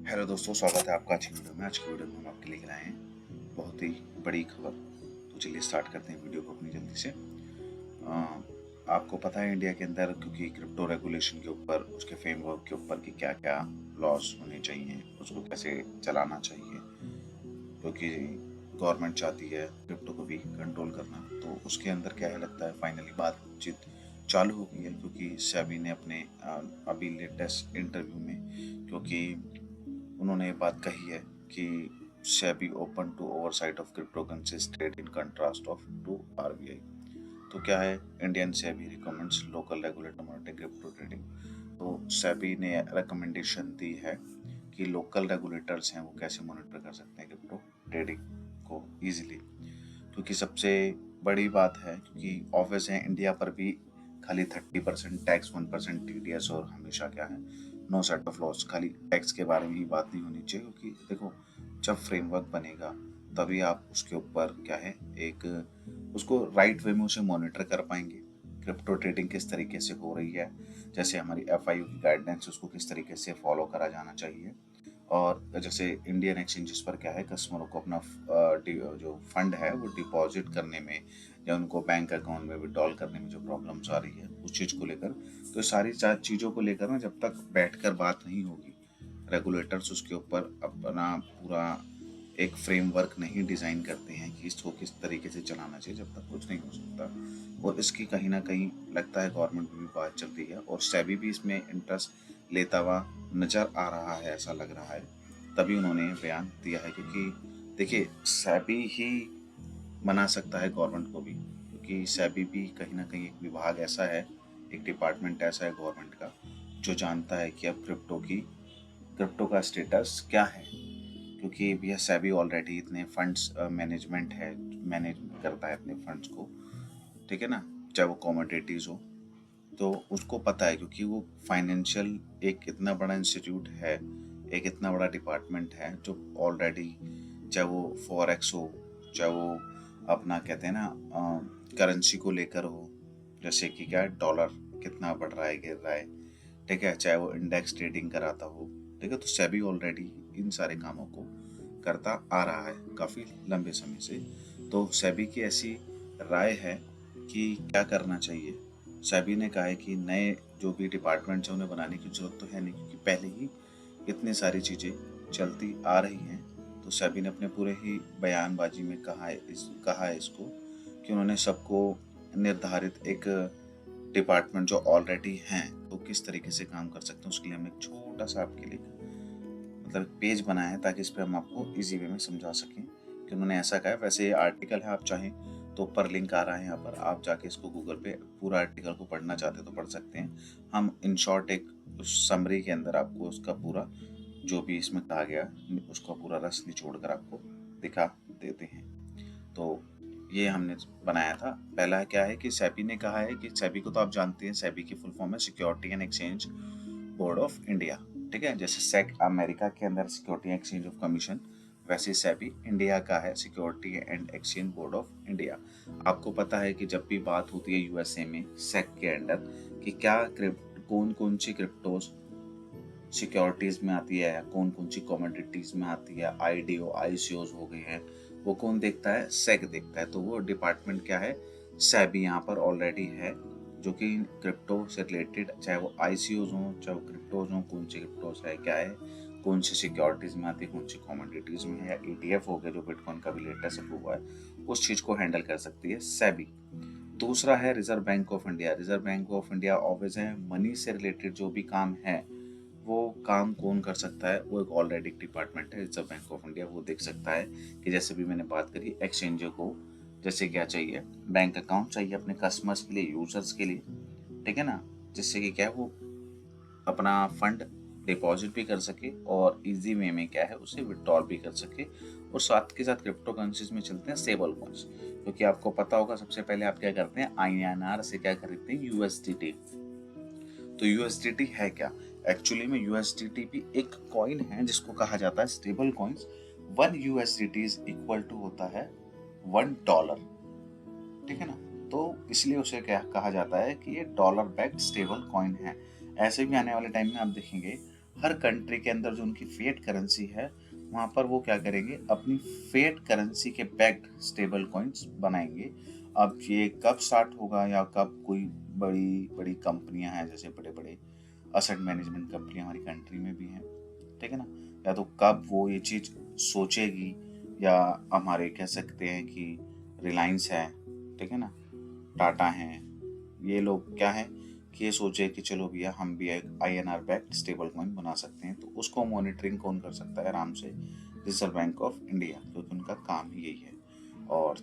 Hello दोस्तों, स्वागत है आपका आज की वीडियो में। आज की वीडियो में हम आपके लिए लाए हैं बहुत ही बड़ी खबर। तो चलिए स्टार्ट करते हैं वीडियो को अपनी जल्दी से। आपको पता है इंडिया के अंदर क्योंकि क्रिप्टो रेगुलेशन के ऊपर, उसके फ्रेमवर्क के ऊपर कि क्या क्या लॉज होने चाहिए, उसको कैसे चलाना चाहिए, क्योंकि गवर्नमेंट चाहती है क्रिप्टो को भी कंट्रोल करना। तो उसके अंदर क्या है, लगता है फाइनली बातचीत चालू हो गई है, क्योंकि सेबी ने अपने अभी लेटेस्ट इंटरव्यू में, क्योंकि उन्होंने ये बात कही है कि SEBI open to oversight of cryptocurrencies trade in contrast of to RBI. तो क्या है, Indian SEBI recommends local regulator monitoring crypto trading. तो सेबी ने रिकमेंडेशन दी है कि लोकल रेगुलेटर्स हैं वो कैसे मॉनिटर कर सकते हैं क्रिप्टो ट्रेडिंग को इजीली। क्योंकि सबसे बड़ी बात है, क्योंकि ऑफिस है इंडिया पर भी, खाली 30% टैक्स, 1% टीडीएस, और हमेशा क्या है, नो सेट ऑफ लॉस। खाली टैक्स के बारे में ही बात नहीं होनी चाहिए, क्योंकि देखो जब फ्रेमवर्क बनेगा तभी आप उसके ऊपर क्या है, एक उसको राइट वे में उसे मॉनिटर कर पाएंगे। क्रिप्टो ट्रेडिंग किस तरीके से हो रही है, जैसे हमारी एफआईयू की गाइडलाइंस, उसको किस तरीके से फॉलो करा जाना चाहिए। और जैसे इंडियन एक्सचेंजेस पर क्या है, कस्टमरों को अपना जो फंड है वो डिपॉजिट करने में या उनको बैंक अकाउंट में विड्रॉल करने में जो प्रॉब्लम्स आ रही है उस चीज़ को लेकर, तो सारी चीज़ों को लेकर ना जब तक बैठकर बात नहीं होगी, रेगुलेटर्स उसके ऊपर अपना पूरा एक फ्रेमवर्क नहीं डिज़ाइन करते हैं कि इसको किस तरीके से चलाना चाहिए, जब तक कुछ नहीं हो सकता। और इसकी कहीं ना कहीं लगता है गवर्नमेंट में भी बात चल रही है, और सेबी भी इसमें इंटरेस्ट लेता हुआ नज़र आ रहा है, ऐसा लग रहा है। तभी उन्होंने बयान दिया है, क्योंकि देखिए सेबी ही बना सकता है गवर्नमेंट को भी, क्योंकि सेबी भी कहीं ना कहीं एक विभाग ऐसा है, एक डिपार्टमेंट ऐसा है गवर्नमेंट का, जो जानता है कि अब क्रिप्टो का स्टेटस क्या है। क्योंकि भैया सेबी ऑलरेडी इतने फंड्स मैनेजमेंट है, मैनेज करता है अपने फंड्स को, ठीक है ना, चाहे वो कमोडिटीज़ हो, तो उसको पता है, क्योंकि वो फाइनेंशियल एक इतना बड़ा इंस्टीट्यूट है, एक इतना बड़ा डिपार्टमेंट है, जो ऑलरेडी, चाहे वो फॉरेक्स हो, चाहे वो अपना कहते हैं ना करेंसी को लेकर हो, जैसे कि क्या डॉलर कितना बढ़ रहा है गिर रहा है, ठीक है, चाहे वो इंडेक्स ट्रेडिंग कराता हो, ठीक है। तो सेबी ऑलरेडी इन सारे कामों को करता आ रहा है काफ़ी लंबे समय से। तो सेबी की ऐसी राय है कि क्या करना चाहिए। सेबी ने कहा है कि नए जो भी डिपार्टमेंट्स हैं उन्हें बनाने की जरूरत तो है नहीं, क्योंकि पहले ही इतनी सारी चीज़ें चलती आ रही हैं। तो सेबी ने अपने पूरे ही बयानबाजी में कहा है इसको, कि उन्होंने सबको निर्धारित एक डिपार्टमेंट जो ऑलरेडी हैं तो किस तरीके से काम कर सकते हैं, उसके लिए हमने एक छोटा सा आपके लिए मतलब पेज बनाया है, ताकि इस पर हम आपको इजी वे में समझा सकें कि उन्होंने ऐसा कहा है। वैसे ये आर्टिकल है, आप चाहें तो ऊपर लिंक आ रहा है यहाँ पर, आप जाके इसको गूगल पे पूरा आर्टिकल को पढ़ना चाहते हैं तो पढ़ सकते हैं। हम इन शॉर्ट एक समरी के अंदर आपको उसका पूरा जो भी इसमें कहा गया उसका पूरा रस निचोड़ कर आपको दिखा देते हैं। तो ये हमने बनाया था। पहला क्या है कि सेबी ने कहा है कि सेबी को तो आप जानते हैं, सेबी की फुल फॉर्म है security and exchange board of India, ठीक है। जैसे सेक अमेरिका के अंदर सिक्योरिटी एक्सचेंज ऑफ कमीशन, वैसे सेबी इंडिया का है security and exchange board of India. आपको पता है कि जब भी बात होती है यूएसए में सेक के अंडर कि क्या कौन कौन सी क्रिप्टोज सिक्योरिटीज में आती है, कौन कौन सी कमोडिटीज में आती है, आईडीओ आईसीओज हो गए हैं, वो कौन देखता है, सेक देखता है। तो वो डिपार्टमेंट क्या है, सेबी यहाँ पर ऑलरेडी है, जो कि क्रिप्टो से रिलेटेड, चाहे वो आईसीओज हों, चाहे वो क्रिप्टोज हों, कौन सी क्रिप्टोज है, क्या है, कौन सी सिक्योरिटीज में आती है, कौन सी कमोडिटीज में है, या ईटीएफ हो गया जो बिटकॉइन का भी लेटेस्ट अप्रूव हुआ है, उस चीज को हैंडल कर सकती है सेबी। दूसरा है reserve bank of India. Reserve bank of India obvious है, मनी से रिलेटेड जो भी काम है वो काम कौन कर सकता है, वो एक ऑलरेडी डिपार्टमेंट है रिजर्व बैंक ऑफ इंडिया, वो देख सकता है कि जैसे भी मैंने बात करी एक्सचेंजर को जैसे क्या चाहिए, बैंक अकाउंट चाहिए अपने कस्टमर्स के लिए, यूजर्स के लिए, ठीक है ना, जिससे कि क्या है वो अपना फंड डिपॉजिट भी कर सके और इजी वे में क्या है उसे विड्रॉल भी कर सके। और साथ के साथ क्रिप्टो करेंसीज में चलते हैं स्टेबल कॉइंस, क्योंकि आपको पता होगा सबसे पहले आप क्या करते हैं, आईएनआर से क्या खरीदते हैं, यूएसडीटी। तो यूएसडीटी है क्या, एक्चुअली में यूएसडीटी भी एक कॉइन है जिसको कहा जाता है stable coins. 1 USDT is equal to होता है $1, ठीक है ना। तो इसलिए उसे क्या कहा जाता है कि ये डॉलर बैक्ड स्टेबल कॉइन है। ऐसे भी आने वाले टाइम में आप देखेंगे हर कंट्री के अंदर जो उनकी फिएट करेंसी है वहाँ पर वो क्या करेंगे, अपनी फिएट करेंसी के बैक्ड स्टेबल कॉइन्स बनाएंगे। अब ये कब स्टार्ट होगा या कब कोई बड़ी बड़ी कंपनियां हैं, जैसे बड़े बड़े असेट मैनेजमेंट कंपनी हमारी कंट्री में भी हैं, ठीक है ना, या तो कब वो ये चीज़ सोचेगी, या हमारे कह सकते हैं कि रिलायंस है, ठीक है ना, टाटा हैं, ये लोग क्या है कि ये सोचे कि चलो भैया हम भी एक INR बैक्ड स्टेबल कॉइन बना सकते हैं, तो उसको मॉनिटरिंग कौन कर सकता है आराम से, रिजर्व बैंक ऑफ इंडिया, क्योंकि उनका काम ही यही है। और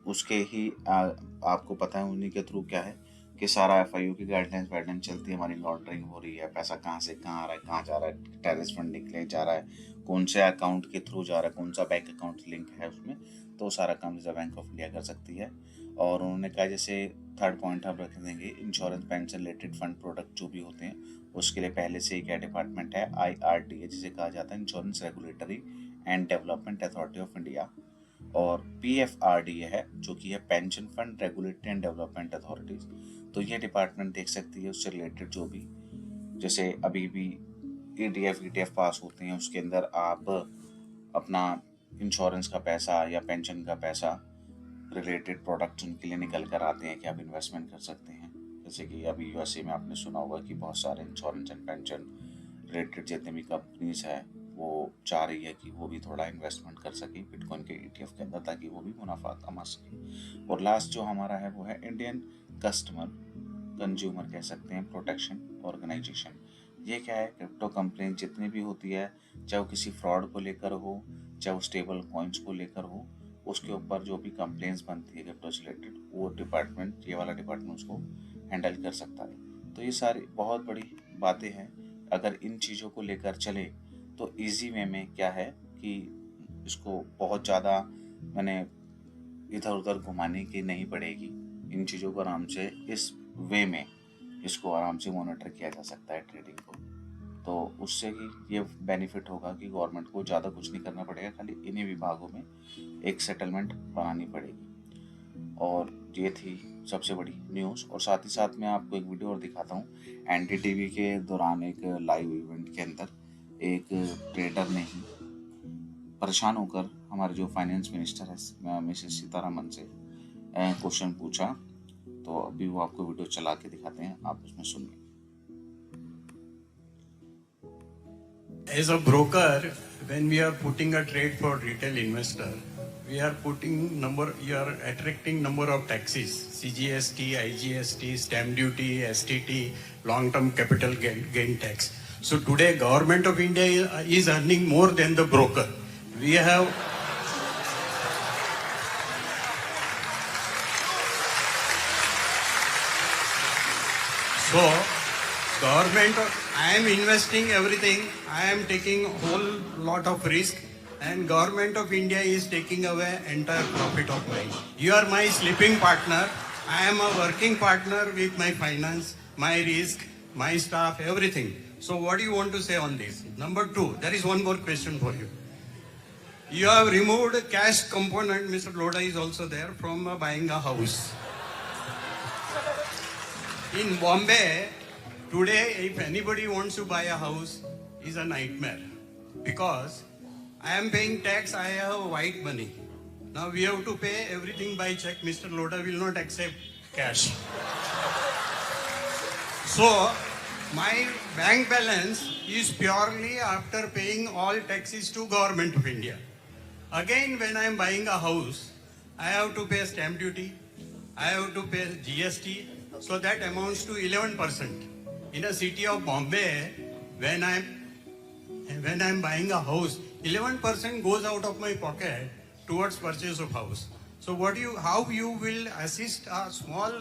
उसके ही आपको पता है उन्हीं के थ्रू क्या है कि सारा FIU की गाइडलाइंस चलती है, हमारी लॉन्ड्रिंग हो रही है, पैसा कहाँ से कहाँ आ रहा है, कहाँ जा रहा है, टेररिस्ट फंडिंग के लिए जा रहा है, कौन से अकाउंट के थ्रू जा रहा है, कौन सा बैंक अकाउंट लिंक है उसमें, तो सारा काम रिजर्व बैंक ऑफ इंडिया कर सकती है। और उन्होंने कहा जैसे थर्ड पॉइंट हम रख देंगे, insurance pension related fund product जो भी होते हैं उसके लिए पहले से ही क्या डिपार्टमेंट है, IRDA, जिसे कहा जाता है insurance regulatory and development authority of India, और PFRDA है जो कि है pension fund regulatory and development authorities. तो ये डिपार्टमेंट देख सकती है उससे रिलेटेड जो भी, जैसे अभी भी ETF ETF पास होते हैं, उसके अंदर आप अपना इंश्योरेंस का पैसा या पेंशन का पैसा रिलेटेड प्रोडक्ट्स उनके लिए निकल कर आते हैं कि आप इन्वेस्टमेंट कर सकते हैं। जैसे कि अभी USA में आपने सुना होगा कि बहुत सारे इंश्योरेंस एंड पेंशन रिलेटेड जितने भी कंपनीज है वो चाह रही है कि वो भी थोड़ा इन्वेस्टमेंट कर सके बिटकॉइन के ETF के अंदर, ताकि वो भी मुनाफा कमा सके। और लास्ट जो हमारा है वो है इंडियन कस्टमर कंज्यूमर कह सकते हैं प्रोटेक्शन ऑर्गेनाइजेशन। ये क्या है, क्रिप्टो कंप्लेन जितनी भी होती है, चाहे वो किसी फ्रॉड को लेकर हो, चाहे वो स्टेबल कॉइन्स को लेकर हो, उसके ऊपर जो भी कंप्लेंट्स बनती है क्रिप्टो से रिलेटेड, वो डिपार्टमेंट, ये वाला डिपार्टमेंट उसको हैंडल कर सकता है। तो ये सारी बहुत बड़ी बातें हैं। अगर इन चीज़ों को लेकर चले तो इजी वे में क्या है कि इसको बहुत ज़्यादा मैंने इधर उधर घुमाने की नहीं पड़ेगी। इन चीज़ों को आराम से इस वे में इसको आराम से मॉनिटर किया जा सकता है ट्रेडिंग को। तो उससे ही ये बेनिफिट होगा कि गवर्नमेंट को ज़्यादा कुछ नहीं करना पड़ेगा, खाली इन्हीं विभागों में एक सेटलमेंट बनानी पड़ेगी। और ये थी सबसे बड़ी न्यूज़। और साथ ही साथ मैं आपको एक वीडियो और दिखाता हूँ। NDTV के दौरान एक लाइव इवेंट के अंदर एक ट्रेडर ने ही परेशान होकर हमारे जो फाइनेंस मिनिस्टर है मिसेस सीतारमन से क्वेश्चन पूछा। तो अभी वो आपको वीडियो चला के दिखाते हैं, आप उसमें सुनिए। As a broker, when we are putting a trade for retail investor, we are you are attracting number of taxes, CGST, IGST, stamp duty, STT, long-term capital gain tax. So today government of India is earning more than the broker. We have so government, I am investing everything, I am taking whole lot of risk, and government of India is taking away entire profit of mine. You are my sleeping partner, I am a working partner with my finance, my risk, my staff, everything. So what do you want to say on this? Number two, there is one more question for you. You have removed cash component, Mr. Lodha is also there, from buying a house. In Bombay, today, if anybody wants to buy a house, is a nightmare. Because I am paying tax, I have white money. Now we have to pay everything by check. Mr. Lodha will not accept cash. So, my bank balance is purely after paying all taxes to Government of India. Again, when I am buying a house, I have to pay stamp duty, I have to pay GST, so that amounts to 11%. In a city of Bombay, when I'm buying a house, 11% goes out of my pocket towards purchase of house. So how you will assist a small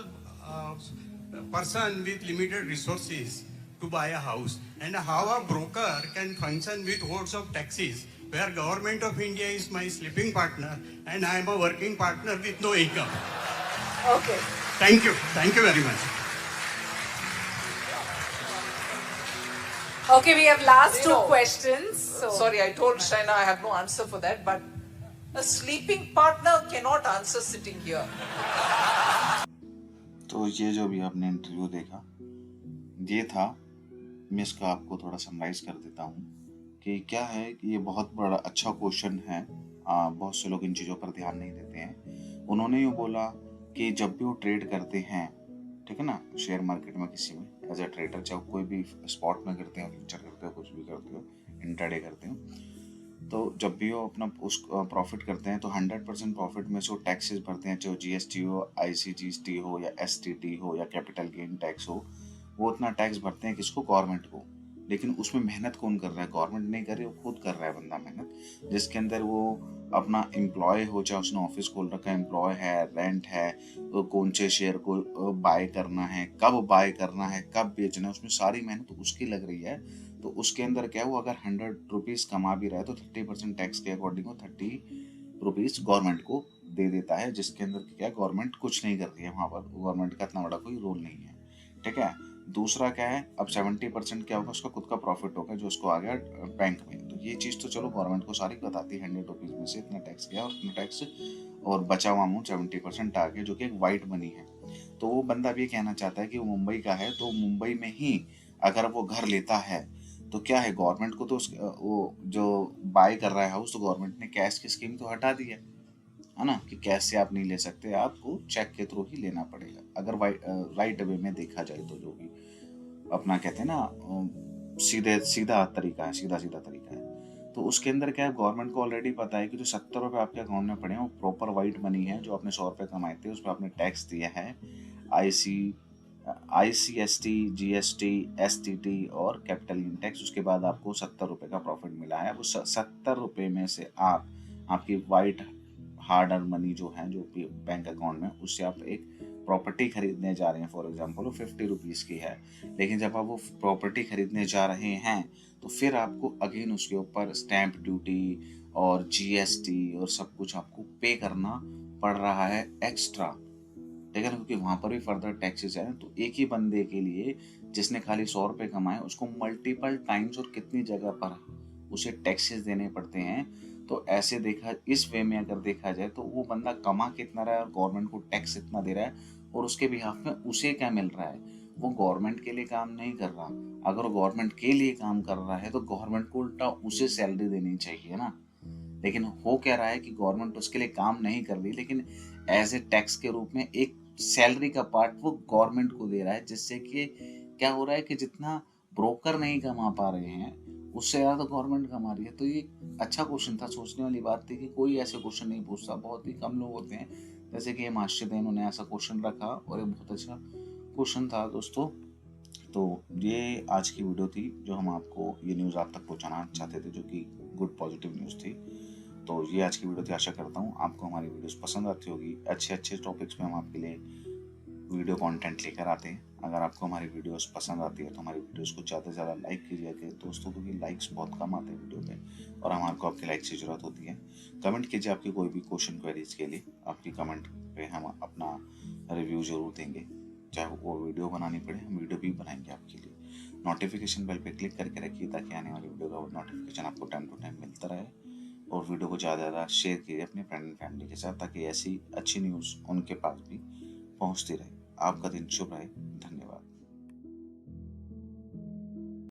person with limited resources to buy a house, and how a broker can function with hordes of taxes, where Government of India is my sleeping partner and I am a working partner with no income. Okay. Thank you very much. Okay, we have last two questions. So. Sorry, I told Shaina I have no answer for that, but a sleeping partner cannot answer sitting here. तो ये जो भी आपने interview देखा, ये था मैं इसका आपको थोड़ा समराइज कर देता हूँ कि क्या है कि ये बहुत बड़ा अच्छा क्वेश्चन है। बहुत से लोग इन चीज़ों पर ध्यान नहीं देते हैं। उन्होंने यूँ बोला कि जब भी वो ट्रेड करते हैं, ठीक है ना, शेयर मार्केट में किसी में एज ए ट्रेडर, चाहे कोई भी स्पॉट में करते हो, फ्यूचर करते हो, कुछ भी करते हो, इंट्राडे करते हो, तो जब भी वो अपना उस प्रॉफिट करते हैं तो 100% प्रॉफिट में से वो टैक्सेस भरते हैं, चाहे जीएसटी हो, ICGST हो, या STT हो, या कैपिटल गेन टैक्स हो। वो उतना टैक्स भरते हैं किसको? गवर्नमेंट को। लेकिन उसमें मेहनत कौन कर रहा है? गवर्नमेंट नहीं कर रही, वो खुद कर रहा है बंदा मेहनत, जिसके अंदर वो अपना एम्प्लॉय हो, चाहे उसने ऑफिस खोल रखा है, एम्प्लॉय है, रेंट है, तो कौन से शेयर को बाय करना है, कब बाय करना है, कब बेचना है, उसमें सारी मेहनत उसकी लग रही है। तो उसके अंदर क्या है, वो अगर 100 रुपीज़ कमा भी रहा है तो 30% टैक्स के अकॉर्डिंग वो 30 रुपीज़ गवर्नमेंट को दे देता है, जिसके अंदर क्या है, गवर्नमेंट कुछ नहीं कर रही है वहाँ पर, गवर्नमेंट का इतना बड़ा कोई रोल नहीं है, ठीक है। दूसरा क्या है, अब 70% क्या होगा, उसका खुद का प्रॉफिट होगा जो उसको आ गया बैंक में। तो ये चीज़ तो चलो गवर्नमेंट को सारी बताती है, 100 रुपीज़ में से इतना टैक्स गया और इतना टैक्स, और बचा हुआ अमाउंट 70% आ गया, जो कि एक वाइट मनी है। तो वो बंदा भी कहना चाहता है कि वो मुंबई का है, तो मुंबई में ही अगर वो घर लेता है तो क्या है, गवर्नमेंट को तो वो जो बाय कर रहा है हाउस, तो गवर्नमेंट ने कैश की स्कीम तो हटा दी है ना, कि कैश से आप नहीं ले सकते, आपको चेक के थ्रू ही लेना पड़ेगा, अगर राइट वे में देखा जाए तो। जो भी अपना कहते हैं ना, सीधा तरीका है, सीधा तरीका है। तो उसके अंदर क्या है, गवर्नमेंट को ऑलरेडी पता है कि जो 70 रुपये आपके अकाउंट में पड़े हैं वो प्रॉपर वाइट मनी है, जो आपने 100 रुपये कमाए थे उस पर आपने टैक्स दिया है, ICST, GST, STT और कैपिटल गेन टैक्स। उसके बाद आपको 70 रुपये का प्रॉफिट मिला है। वो 70 रुपये में से आप आपकी वाइट हार्ड अर्न मनी जो है, जो बैंक अकाउंट में, उससे आप एक प्रॉपर्टी खरीदने जा रहे हैं, फॉर एग्जांपल वो 50 रुपीज़ की है। लेकिन जब आप वो प्रॉपर्टी खरीदने जा रहे हैं तो फिर आपको अगेन उसके ऊपर स्टैंप ड्यूटी और GST और सब कुछ आपको पे करना पड़ रहा है एक्स्ट्रा, ठीक है ना, क्योंकि वहाँ पर भी फर्दर टैक्सेस हैं। तो एक ही बंदे के लिए जिसने खाली 100 रुपये कमाए, उसको मल्टीपल टाइम्स और कितनी जगह पर उसे टैक्सेस देने पड़ते हैं। तो ऐसे देखा, इस वे में अगर देखा जाए तो वो बंदा कमा कितना रहा है और गवर्नमेंट को टैक्स इतना दे रहा है, और उसके बिहाफ में उसे क्या मिल रहा है? वो गवर्नमेंट के लिए काम नहीं कर रहा। अगर वो गवर्नमेंट के लिए काम कर रहा है तो गवर्नमेंट को उल्टा उसे सैलरी देनी चाहिए ना। लेकिन हो क्या रहा है कि गवर्नमेंट उसके लिए काम नहीं कर रही, लेकिन एज ए टैक्स के रूप में एक सैलरी का पार्ट वो गवर्नमेंट को दे रहा है, जिससे कि क्या हो रहा है कि जितना ब्रोकर नहीं कमा पा रहे हैं उससे ज़्यादा तो गवर्नमेंट कमा रही है। तो ये अच्छा क्वेश्चन था, सोचने वाली बात थी कि कोई ऐसे क्वेश्चन नहीं पूछता, बहुत ही कम लोग होते हैं। जैसे कि ये मास्टर, इन्होंने ऐसा क्वेश्चन रखा और ये बहुत अच्छा क्वेश्चन था दोस्तों। तो ये आज की वीडियो थी, जो हम आपको ये न्यूज़ आप तक पहुंचाना चाहते थे, जो कि गुड पॉजिटिव न्यूज़ थी। तो ये आज की वीडियो थी। आशा करता हूँ आपको हमारी वीडियोस पसंद आती होगी। अच्छे टॉपिक्स पे हम आपके लिए वीडियो कंटेंट लेकर आते हैं। अगर आपको हमारी वीडियोस पसंद आती है तो हमारी वीडियोस को ज़्यादा से ज़्यादा लाइक कीजिएगा दोस्तों, क्योंकि लाइक्स बहुत कम आते हैं वीडियो पे और हमारे को आपके लाइक्स की ज़रूरत होती है। कमेंट कीजिए आपकी कोई भी क्वेश्चन क्वेरीज के लिए, आपकी कमेंट पे हम अपना रिव्यू ज़रूर देंगे। चाहे वो वीडियो बनानी पड़े, हम वीडियो भी बनाएंगे आपके लिए। नोटिफिकेशन बेल पे क्लिक करके रखिए ताकि आने वाली वीडियो का नोटिफिकेशन आपको टाइम टू टाइम मिलता रहे। और वीडियो को ज़्यादा से ज़्यादा शेयर कीजिए अपने फ्रेंड एंड फैमिली के साथ, ताकि ऐसी अच्छी न्यूज़ उनके पास भी पहुंचती रहे। आपका दिन शुभ रहे। धन्यवाद।